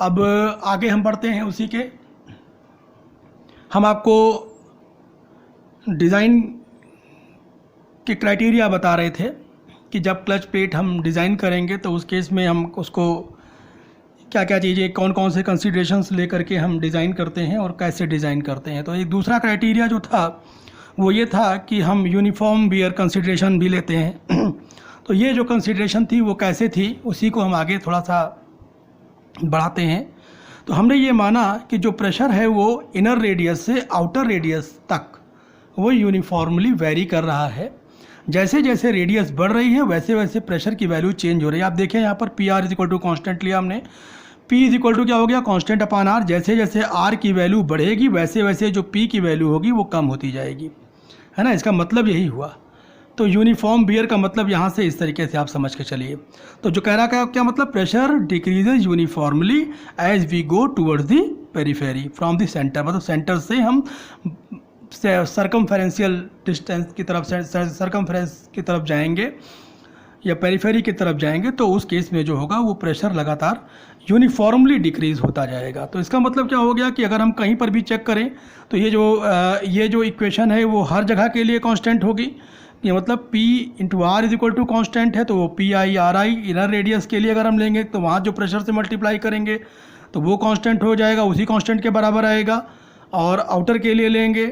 अब आगे हम बढ़ते हैं उसी के। हम आपको डिज़ाइन के क्राइटेरिया बता रहे थे कि जब क्लच प्लेट हम डिज़ाइन करेंगे तो उस केस में हम उसको क्या क्या चीज़ें, कौन कौन से कंसीडरेशंस लेकर के हम डिज़ाइन करते हैं और कैसे डिज़ाइन करते हैं। तो एक दूसरा क्राइटेरिया जो था वो ये था कि हम यूनिफॉर्म वियर कंसीडरेशन भी लेते हैं। तो ये जो कंसीडरेशन थी वो कैसे थी, उसी को हम आगे थोड़ा सा बढ़ाते हैं। तो हमने ये माना कि जो प्रेशर है वो इनर रेडियस से आउटर रेडियस तक वो यूनिफॉर्मली वेरी कर रहा है। जैसे जैसे रेडियस बढ़ रही है वैसे वैसे प्रेशर की वैल्यू चेंज हो रही है। आप देखें यहाँ पर P R is equal to constant लिया हमने, पी इज इक्वल टू क्या हो गया, कांस्टेंट अपॉन आर। जैसे जैसे आर की वैल्यू बढ़ेगी वैसे वैसे जो पी की वैल्यू होगी वो कम होती जाएगी, है ना। इसका मतलब यही हुआ। तो यूनिफॉर्म बियर का मतलब यहाँ से इस तरीके से आप समझ के चलिए। तो जो कह रहा है क्या मतलब, pressure decreases uniformly as we go towards the periphery from the centre. मतलब सेंटर से हम सर्कमफेरेंशियल डिस्टेंस की तरफ, सर्कमफेरेंस की तरफ जाएंगे या पेरीफेरी की तरफ जाएंगे तो उस केस में जो होगा वो प्रेशर लगातार यूनिफॉर्मली डिक्रीज़ होता जाएगा। तो इसका मतलब क्या हो गया कि अगर हम कहीं पर भी चेक करें तो ये जो इक्वेशन है वो हर जगह के लिए कांस्टेंट होगी। ये मतलब P into R is equal to constant है, तो वो P I R I inner radius के लिए अगर हम लेंगे तो वहाँ जो प्रेशर से मल्टीप्लाई करेंगे तो वो कांस्टेंट हो जाएगा, उसी कांस्टेंट के बराबर आएगा। और आउटर के लिए लेंगे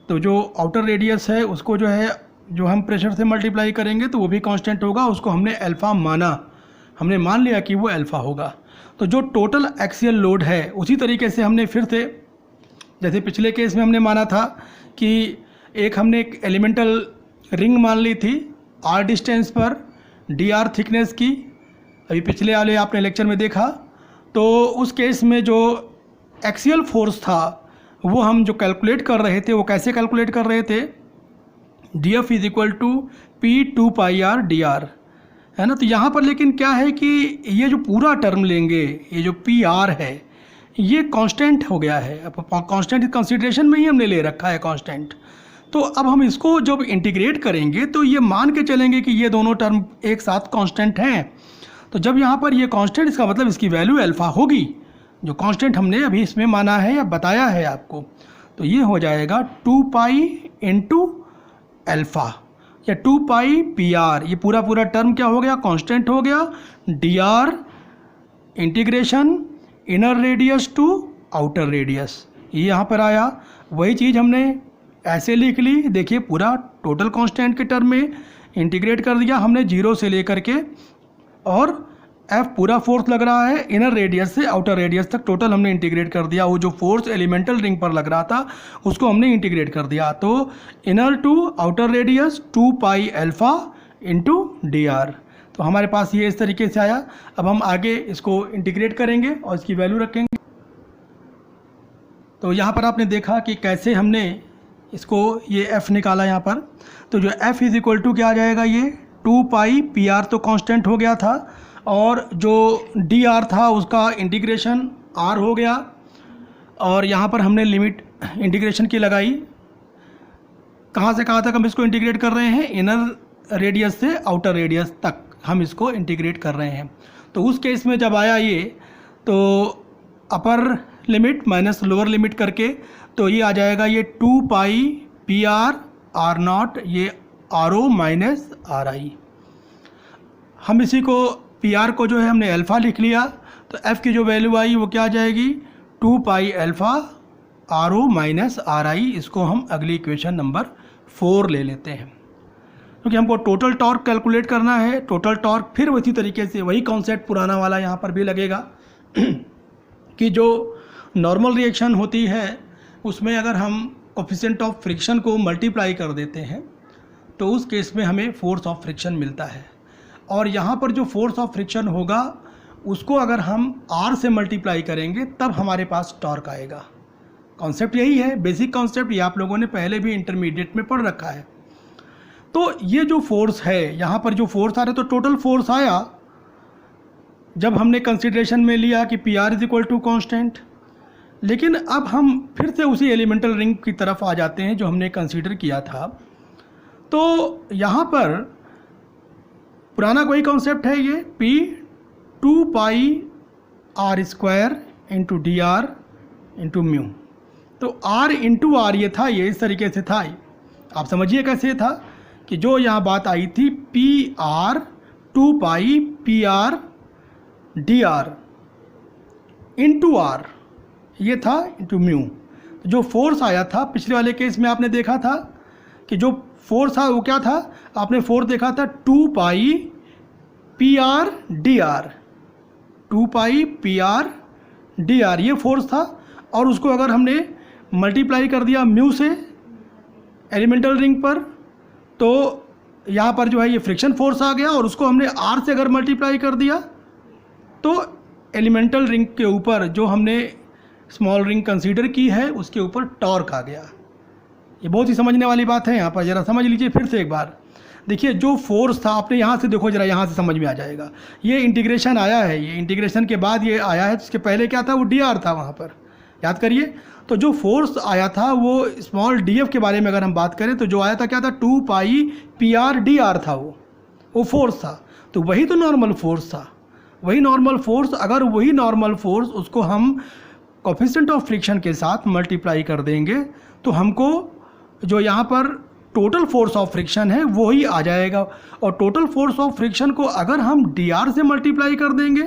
तो जो आउटर रेडियस है उसको जो हम प्रेशर से मल्टीप्लाई करेंगे तो वो भी कांस्टेंट होगा। उसको हमने अल्फ़ा माना, हमने मान लिया कि वो अल्फ़ा होगा। तो जो टोटल एक्सियल लोड है उसी तरीके से हमने फिर से, जैसे पिछले केस में हमने माना था कि हमने एक एलिमेंटल रिंग मान ली थी आर डिस्टेंस पर डी आर थिकनेस की, अभी पिछले वाले आपने लेक्चर में देखा। तो उस केस में जो एक्सियल फोर्स था वो हम जो कैलकुलेट कर रहे थे वो कैसे कैलकुलेट कर रहे थे, D F is equal to P two pi R D R, है ना। तो यहाँ पर लेकिन क्या है कि ये जो पूरा टर्म लेंगे, ये जो पी आर है ये कांस्टेंट हो गया है। अब कांस्टेंट कंसीडरेशन में ही हमने ले रखा है कांस्टेंट। तो अब हम इसको जब इंटीग्रेट करेंगे तो ये मान के चलेंगे कि ये दोनों टर्म एक साथ कांस्टेंट हैं। तो जब यहाँ पर ये कांस्टेंट, इसका मतलब इसकी वैल्यू अल्फ़ा होगी, जो कांस्टेंट हमने अभी इसमें माना है या बताया है आपको। तो ये हो जाएगा 2 पाई इंटू अल्फ़ा या 2 पाई पी आर। ये पूरा टर्म क्या हो गया, कांस्टेंट हो गया। D R integration inner radius to outer radius, ये यहाँ पर आया। वही चीज़ हमने ऐसे लिख ली, देखिए पूरा टोटल कांस्टेंट के टर्म में इंटीग्रेट कर दिया हमने, 0 से लेकर के, और F पूरा फोर्स लग रहा है इनर रेडियस से आउटर रेडियस तक टोटल हमने इंटीग्रेट कर दिया। वो जो फोर्स एलिमेंटल रिंग पर लग रहा था उसको हमने इंटीग्रेट कर दिया। तो inner to outer radius 2 pi alpha into D R. तो हमारे पास ये इस तरीके से आया। अब हम आगे इसको इंटीग्रेट करेंगे और इसकी वैल्यू रखेंगे। तो यहाँ पर आपने देखा कि कैसे हमने इसको ये F निकाला यहाँ पर। तो जो F इज इक्वल टू क्या आ जाएगा, ये 2 पाई पी आर तो कांस्टेंट हो गया था, और जो डी आर था उसका इंटीग्रेशन आर हो गया। और यहाँ पर हमने लिमिट इंटीग्रेशन की लगाई, कहाँ से कहाँ तक हम इसको इंटीग्रेट कर रहे हैं, इनर रेडियस से आउटर रेडियस तक हम इसको इंटीग्रेट कर रहे हैं। तो उस केस में जब आया ये, तो upper limit minus lower limit करके, तो ये आ जाएगा ये 2 pi P R R naught, ये R O minus R I. हम इसी को पी आर को जो है हमने अल्फ़ा लिख लिया, तो एफ़ की जो वैल्यू आई वो क्या आ जाएगी, 2 pi alpha R O minus R I. इसको हम अगली इक्वेशन नंबर 4 ले लेते हैं, क्योंकि हमको टोटल टॉर्क कैलकुलेट करना है। टोटल टॉर्क फिर उसी तरीके से वही कॉन्सेप्ट पुराना वाला यहाँ पर भी लगेगा कि जो नॉर्मल रिएक्शन होती है उसमें अगर हम कोफिशिएंट ऑफ फ्रिक्शन को मल्टीप्लाई कर देते हैं तो उस केस में हमें फोर्स ऑफ फ्रिक्शन मिलता है। और यहाँ पर जो फोर्स ऑफ फ्रिक्शन होगा उसको अगर हम R से मल्टीप्लाई करेंगे तब हमारे पास टॉर्क आएगा। कॉन्सेप्ट यही है, बेसिक कॉन्सेप्ट, ये आप लोगों ने पहले भी इंटरमीडिएट में पढ़ रखा है। तो ये जो फोर्स है, यहाँ पर जो फोर्स आ रहा है, तो टोटल फोर्स आया जब हमने कंसिडरेशन में लिया कि P R is equal to constant. लेकिन अब हम फिर से उसी एलिमेंटल रिंग की तरफ आ जाते हैं जो हमने कंसीडर किया था। तो यहाँ पर पुराना कोई कॉन्सेप्ट है, ये P 2 pi R square into D R into mu. तो आर इंटू आर ये था, ये इस तरीके से था। आप समझिए कैसे था कि जो यहाँ बात आई थी P R 2 pi P R D R into R ये था इंटू म्यू। जो फोर्स आया था पिछले वाले केस में आपने देखा था कि जो फोर्स था वो क्या था, आपने फोर्स देखा था 2 pi P R D are, 2 pi P R D are ये फोर्स था। और उसको अगर हमने मल्टीप्लाई कर दिया म्यू से एलिमेंटल रिंग पर, तो यहाँ पर जो है ये फ्रिक्शन फोर्स आ गया। और उसको हमने आर से अगर मल्टीप्लाई कर दिया तो एलिमेंटल रिंग के ऊपर जो हमने स्मॉल रिंग कंसीडर की है उसके ऊपर टॉर्क आ गया। ये बहुत ही समझने वाली बात है, यहाँ पर ज़रा समझ लीजिए फिर से एक बार। देखिए जो फोर्स था, आपने यहाँ से देखो जरा, यहाँ से समझ में आ जाएगा। ये इंटीग्रेशन आया है, ये इंटीग्रेशन के बाद ये आया है। इसके पहले क्या था, वो डी आर था वहाँ पर, याद करिए। तो जो फोर्स आया था वो स्मॉल डी एफ के बारे में अगर हम बात करें तो जो आया था क्या था, 2 pi P R D are था, वो फोर्स था। तो वही तो नॉर्मल फोर्स था, वही नॉर्मल फोर्स। अगर वही नॉर्मल फोर्स उसको हम कोफिशिएंट ऑफ फ्रिक्शन के साथ मल्टीप्लाई कर देंगे तो हमको जो यहाँ पर टोटल फोर्स ऑफ फ्रिक्शन है वो ही आ जाएगा। और टोटल फोर्स ऑफ फ्रिक्शन को अगर हम डी आर से मल्टीप्लाई कर देंगे,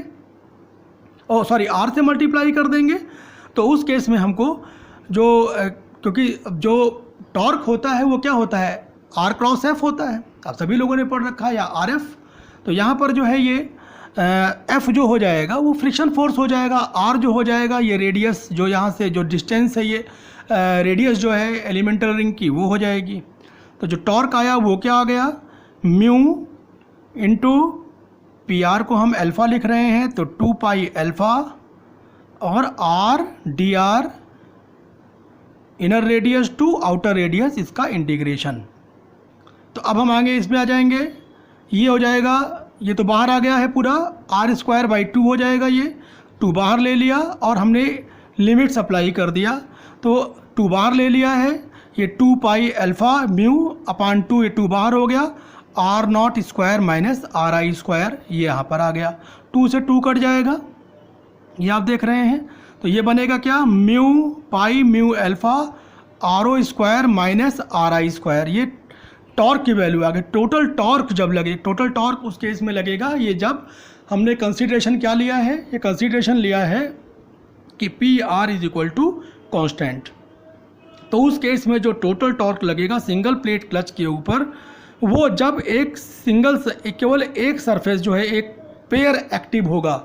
आर से मल्टीप्लाई कर देंगे, तो उस केस में हमको जो क्योंकि जो टॉर्क होता है वो क्या होता है, आर क्रॉस एफ होता है। आप सभी लोगों ने पढ़ रखा है, या आर एफ। तो यहाँ पर जो है ये एफ जो हो जाएगा वो फ्रिक्शन फोर्स हो जाएगा, आर जो हो जाएगा ये रेडियस, जो यहाँ से जो डिस्टेंस है ये रेडियस जो है एलिमेंटल रिंग की वो हो जाएगी। तो जो टॉर्क आया वो क्या आ गया, म्यू इंटू पी आर को हम अल्फ़ा लिख रहे हैं तो 2 पाई अल्फ़ा और R D R inner radius to outer radius, इसका इंटीग्रेशन। तो अब हम आगे इसमें आ जाएंगे, ये हो जाएगा, ये तो बाहर आ गया है पूरा, आर स्क्वायर बाई 2 हो जाएगा। ये 2 बाहर ले लिया और हमने लिमिट्स अप्लाई कर दिया तो 2 बाहर ले लिया है। ये 2 पाई अल्फ़ा म्यू अपान 2, ये 2 बाहर हो गया, R naught square minus R I square, ये यहाँ पर आ गया। 2 से 2 कट जाएगा, ये आप देख रहे हैं। तो ये बनेगा क्या, mu pi mu alpha R O square minus R I square. ये टॉर्क की वैल्यू आ गई। टोटल टॉर्क जब लगे, टोटल टॉर्क उस केस में लगेगा ये जब हमने कंसीडरेशन क्या लिया है, ये कंसीडरेशन लिया है कि P R is equal to constant. तो उस केस में जो टोटल टॉर्क लगेगा सिंगल प्लेट क्लच के ऊपर, वो जब एक सिंगल केवल एक सरफेस जो है एक पेयर एक्टिव होगा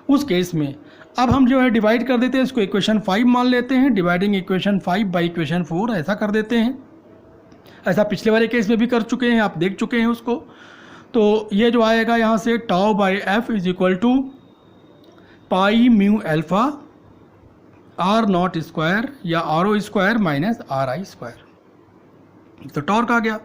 उस केस में। अब हम जो है डिवाइड कर देते हैं इसको, इक्वेशन 5 मान लेते हैं, डिवाइडिंग इक्वेशन 5 बाई इक्वेशन 4 ऐसा कर देते हैं। ऐसा पिछले वाले केस में भी कर चुके हैं, आप देख चुके हैं उसको। तो ये जो आएगा यहाँ से tau by F is equal to pi mu alpha R naught square या R O square minus R I square. तो टॉर्क आ गया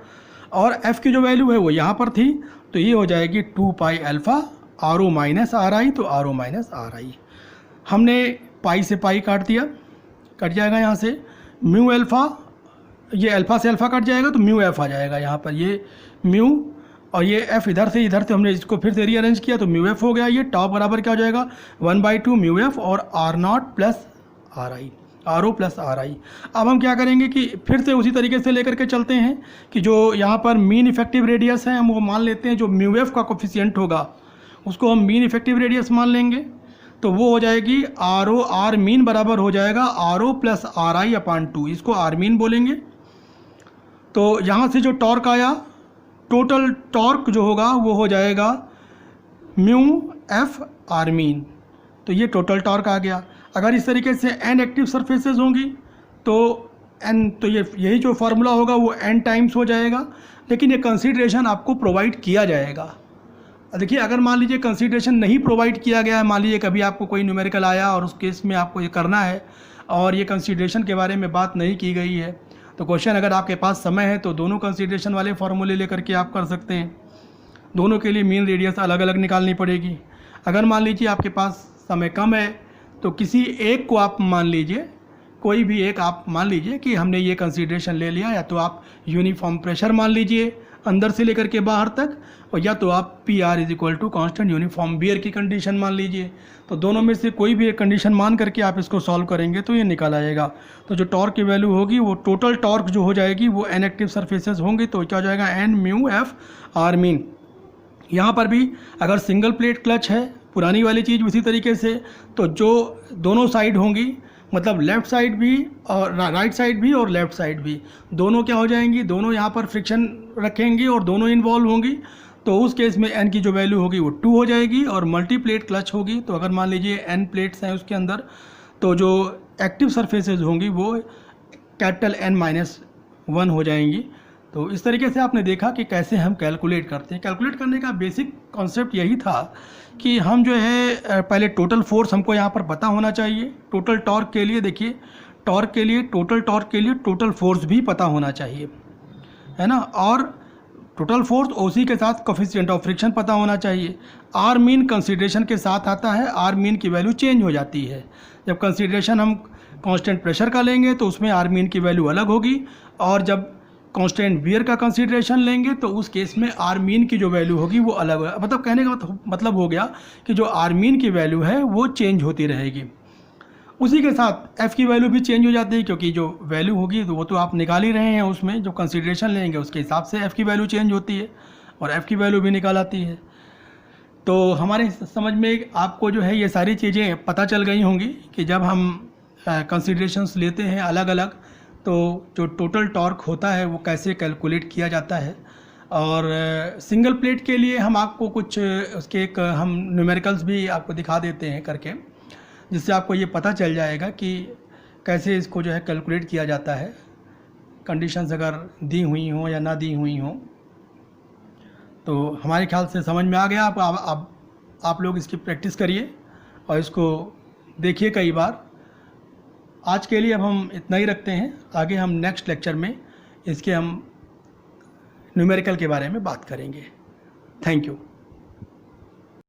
और एफ़ की जो वैल्यू है वो यहाँ पर थी, तो ये हो जाएगी 2 pi alpha R O minus R I, तो R O minus R I. हमने पाई से पाई काट दिया, कट जाएगा यहाँ से म्यू अल्फ़ा, ये अल्फ़ा से अल्फ़ा कट जाएगा तो म्यू एफ़ आ जाएगा यहाँ पर, ये म्यू और ये एफ़ इधर से हमने इसको फिर से रीअरेंज किया तो म्यू एफ़ हो गया। ये टॉप बराबर क्या हो जाएगा 1/2 म्यू एफ़ और R naught plus R I, R O plus R I. अब हम क्या करेंगे कि फिर से उसी तरीके से लेकर के चलते हैं कि जो यहाँ पर मीन इफेक्टिव रेडियस है हम वो मान लेते हैं, जो म्यू एफ़ का कोफिशिएंट होगा उसको हम मीन इफेक्टिव रेडियस मान लेंगे। तो वो हो जाएगी आर ओ, आर मीन बराबर हो जाएगा R O plus R I upon 2, इसको आर मीन बोलेंगे। तो यहाँ से जो टॉर्क आया, टोटल टॉर्क जो होगा वो हो जाएगा म्यू एफ आर मीन, तो ये टोटल टॉर्क आ गया। अगर इस तरीके से n एक्टिव सरफेसेस होंगी तो n, तो यही जो फार्मूला होगा वो n टाइम्स हो जाएगा, लेकिन ये कंसीडरेशन आपको प्रोवाइड किया जाएगा। देखिए अगर मान लीजिए कंसीडरेशन नहीं प्रोवाइड किया गया है, मान लीजिए कभी आपको कोई न्यूमेरिकल आया और उस केस में आपको ये करना है और ये कंसीडरेशन के बारे में बात नहीं की गई है, तो क्वेश्चन अगर आपके पास समय है तो दोनों कंसीडरेशन वाले फार्मूले लेकर के आप कर सकते हैं। दोनों के लिए मीन रेडियस अलग अलग निकालनी पड़ेगी। अगर मान लीजिए आपके पास समय कम है तो किसी एक को आप मान लीजिए, कोई भी एक आप मान लीजिए कि हमने ये कंसीडरेशन ले लिया, या तो आप यूनिफॉर्म प्रेशर मान लीजिए, अंदर से लेकर के बाहर तक, और या तो आप P R is equal to constant uniform bear की कंडीशन मान लीजिए। तो दोनों में से कोई भी एक कंडीशन मान करके आप इसको सॉल्व करेंगे तो ये निकल आएगा। तो जो टॉर्क की वैल्यू होगी वो टोटल टॉर्क जो हो जाएगी वो एन एक्टिव सर्फेसेस होंगी, तो क्या हो जाएगा N mu F R mean. यहाँ पर भी अगर सिंगल प्लेट क्लच है, पुरानी वाली चीज़ उसी तरीके से, तो जो दोनों साइड होंगी, मतलब लेफ़्ट साइड भी और राइट साइड भी और लेफ़्ट साइड भी, दोनों क्या हो जाएंगी, दोनों यहाँ पर फ्रिक्शन रखेंगी और दोनों इन्वॉल्व होंगी। तो उस केस में n की जो वैल्यू होगी वो 2 हो जाएगी। और मल्टी प्लेट क्लच होगी, तो अगर मान लीजिए n प्लेट्स हैं उसके अंदर, तो जो एक्टिव सरफेसेज होंगी वो कैपिटल N-1 हो जाएंगी। तो इस तरीके से आपने देखा कि कैसे हम कैलकुलेट करते हैं। कैलकुलेट करने का बेसिक कॉन्सेप्ट यही था कि हम जो है पहले टोटल फोर्स हमको यहाँ पर पता होना चाहिए। टोटल टॉर्क के लिए देखिए, टॉर्क के लिए, टोटल टॉर्क के लिए टोटल फोर्स भी पता होना चाहिए, है ना। और टोटल फोर्स ओसी के साथ कोफिशिएंट ऑफ फ्रिक्शन पता होना चाहिए। आर मीन कंसीडरेशन के साथ आता है, आर मीन की वैल्यू चेंज हो जाती है। जब कंसीडरेशन हम कांस्टेंट प्रेशर का लेंगे तो उसमें आर मीन की वैल्यू अलग होगी, और जब कांस्टेंट वियर का कंसीडरेशन लेंगे तो उस केस में आर मीन की जो वैल्यू होगी वो अलग होगा। मतलब कहने का मतलब हो गया कि जो आर मीन की वैल्यू है वो चेंज होती रहेगी। उसी के साथ एफ़ की वैल्यू भी चेंज हो जाती है, क्योंकि जो वैल्यू होगी तो वो तो आप निकाल ही रहे हैं, उसमें जो कंसीडरेशन लेंगे उसके हिसाब से एफ़ की वैल्यू चेंज होती है और एफ़ की वैल्यू भी निकाल आती है। तो हमारे समझ में आपको जो है ये सारी चीज़ें पता चल गई होंगी कि जब हम कंसीडरेशंस लेते हैं अलग अलग, तो जो टोटल टॉर्क होता है वो कैसे कैलकुलेट किया जाता है। और सिंगल प्लेट के लिए हम आपको कुछ उसके एक हम न्यूमेरिकल्स भी आपको दिखा देते हैं करके, जिससे आपको ये पता चल जाएगा कि कैसे इसको जो है कैलकुलेट किया जाता है, कंडीशंस अगर दी हुई हों या ना दी हुई हों। तो हमारे ख्याल से समझ में आ गया। आप लोग इसकी प्रैक्टिस करिए और इसको देखिए कई बार। आज के लिए अब हम इतना ही रखते हैं, आगे हम नेक्स्ट लेक्चर में इसके हम न्यूमेरिकल के बारे में बात करेंगे। Thank you.